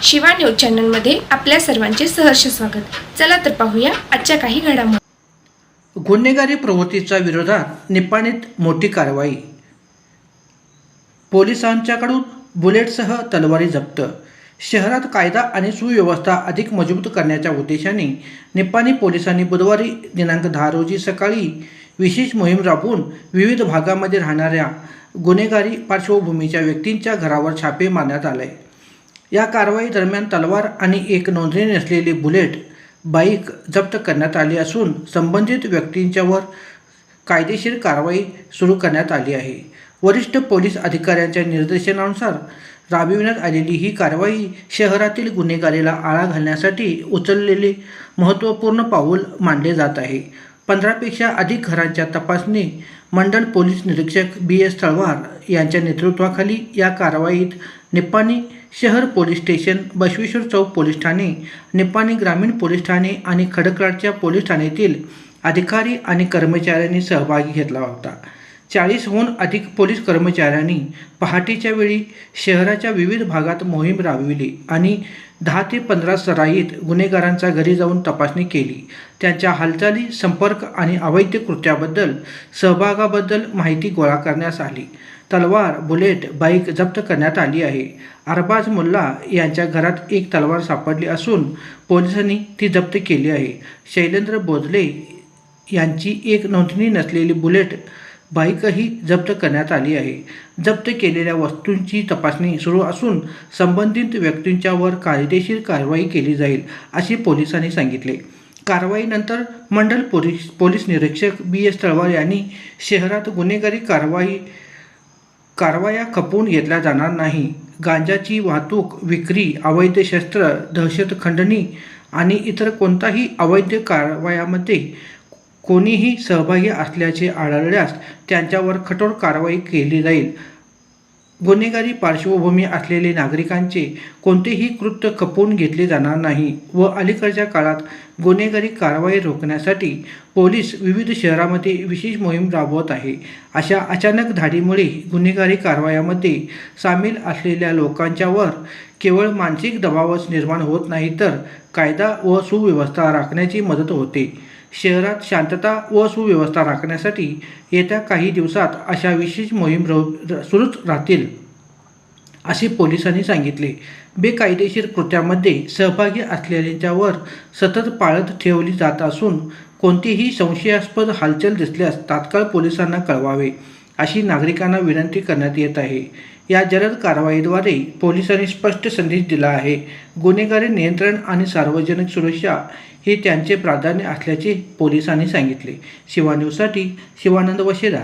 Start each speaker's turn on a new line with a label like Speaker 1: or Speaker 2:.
Speaker 1: Shiva news चॅनलमध्ये आपल्या सर्वांचे सहर्ष स्वागत. चला तर पाहूया आजच्या काही घडामोडी.
Speaker 2: गुन्हेगारी प्रवृत्तीच्या विरोधात निपाणीत मोठी कारवाई. पोलिसांच्याकडून बुलेटसह तलवारी जप्त. शहरात कायदा आणि सुव्यवस्था अधिक मजबूत करण्याच्या उद्देशाने निपाणी पोलिसांनी बुधवारी दिनांक 10 रोजी सकाळी विशेष मोहीम राबवून विविध भागामध्ये राहणाऱ्या गुन्हेगारी पार्श्वभूमीच्या व्यक्तींच्या घरावर छापे मारण्यात आले. या कारवाई दरम्यान तलवार आणि एक नोंदणी नसलेली बुलेट बाईक जप्त करण्यात आली असून संबंधित व्यक्तींच्यावर कायदेशीर कारवाई सुरू करण्यात आली आहे. वरिष्ठ पोलीस अधिकाऱ्यांच्या निर्देशनानुसार राबविण्यात आलेली ही कारवाई शहरातील गुन्हेगारीला आळा घालण्यासाठी उचललेले महत्त्वपूर्ण पाऊल मानले जात आहे. 15 पेक्षा अधिक घरांच्या तपासणी मंडळ पोलीस निरीक्षक BS तळवार यांच्या नेतृत्वाखाली या कारवाईत निपाणी शहर पोलीस स्टेशन, बसवेश्वर चौक पोलीस ठाणे, निपाणी ग्रामीण पोलीस ठाणे आणि खडकवासला पोलीस ठाण्यातील अधिकारी आणि कर्मचाऱ्यांनी सहभाग घेतला होता. 40हून अधिक पोलीस कर्मचाऱ्यांनी पहाटेच्या वेळी शहराच्या विविध भागात मोहीम राबविली आणि 10 ते 15 सराईत गुन्हेगारांच्या घरी जाऊन तपासणी केली. त्यांच्या हालचाली, संपर्क आणि अवैध कृत्याबद्दल सहभागाबद्दल माहिती गोळा करण्यात आली. तलवार, बुलेट, बाईक जप्त करण्यात आली आहे. अरबाज मुल्ला यांच्या घरात एक तलवार सापडली असून पोलिसांनी ती जप्त केली आहे. शैलेंद्र बोजले यांची एक नोंदणी नसलेली बुलेट बाईकही जप्त करण्यात आली आहे. जप्त केलेल्या वस्तूंची तपासणी सुरू असून संबंधित व्यक्तींच्यावर कायदेशीर कारवाई केली जाईल, असे पोलिसांनी सांगितले. कारवाईनंतर मंडळ पोलीस निरीक्षक BS तळवार यांनी शहरात गुन्हेगारी कारवाया खपवून घेतल्या जाणार नाही, गांजाची वाहतूक, विक्री, अवैध शस्त्र, दहशत खंडणी आणि इतर कोणत्याही अवैध कारवायामध्ये कोणीही सहभागी असल्याचे आढळल्यास त्यांच्यावर कठोर कारवाई केली जाईल. गुन्हेगारी पार्श्वभूमी असलेले नागरिकांचे कोणतेही कृत्य खपवून घेतले जाणार नाही व अलीकडच्या काळात गुन्हेगारी कारवाई रोखण्यासाठी पोलीस विविध शहरांमध्ये विशेष मोहीम राबवत आहे. अशा अचानक धाडीमुळे गुन्हेगारी कारवायामध्ये सामील असलेल्या लोकांच्यावर केवळ मानसिक दबावच निर्माण होत नाही, तर कायदा व सुव्यवस्था राखण्याची मदत होते. शहरात शांतता व सुव्यवस्था राखण्यासाठी येत्या काही दिवसात अशा विशेष मोहीम सुरूच राहतील, असे पोलिसांनी सांगितले. बेकायदेशीर कृत्यामध्ये सहभागी असलेल्यांच्यावर सतत पाळत ठेवली जात असून कोणतीही संशयास्पद हालचाल दिसल्यास तात्काळ पोलिसांना कळवावे, अशी नागरिकांना विनंती करण्यात येत आहे. या जलद कारवाईद्वारे पोलिसांनी स्पष्ट संदेश दिला आहे. गुन्हेगारी नियंत्रण आणि सार्वजनिक सुरक्षा हे त्यांचे प्राधान्य असल्याचे पोलिसांनी सांगितले. शिवा न्यूजसाठी शिवानंद वशेदार.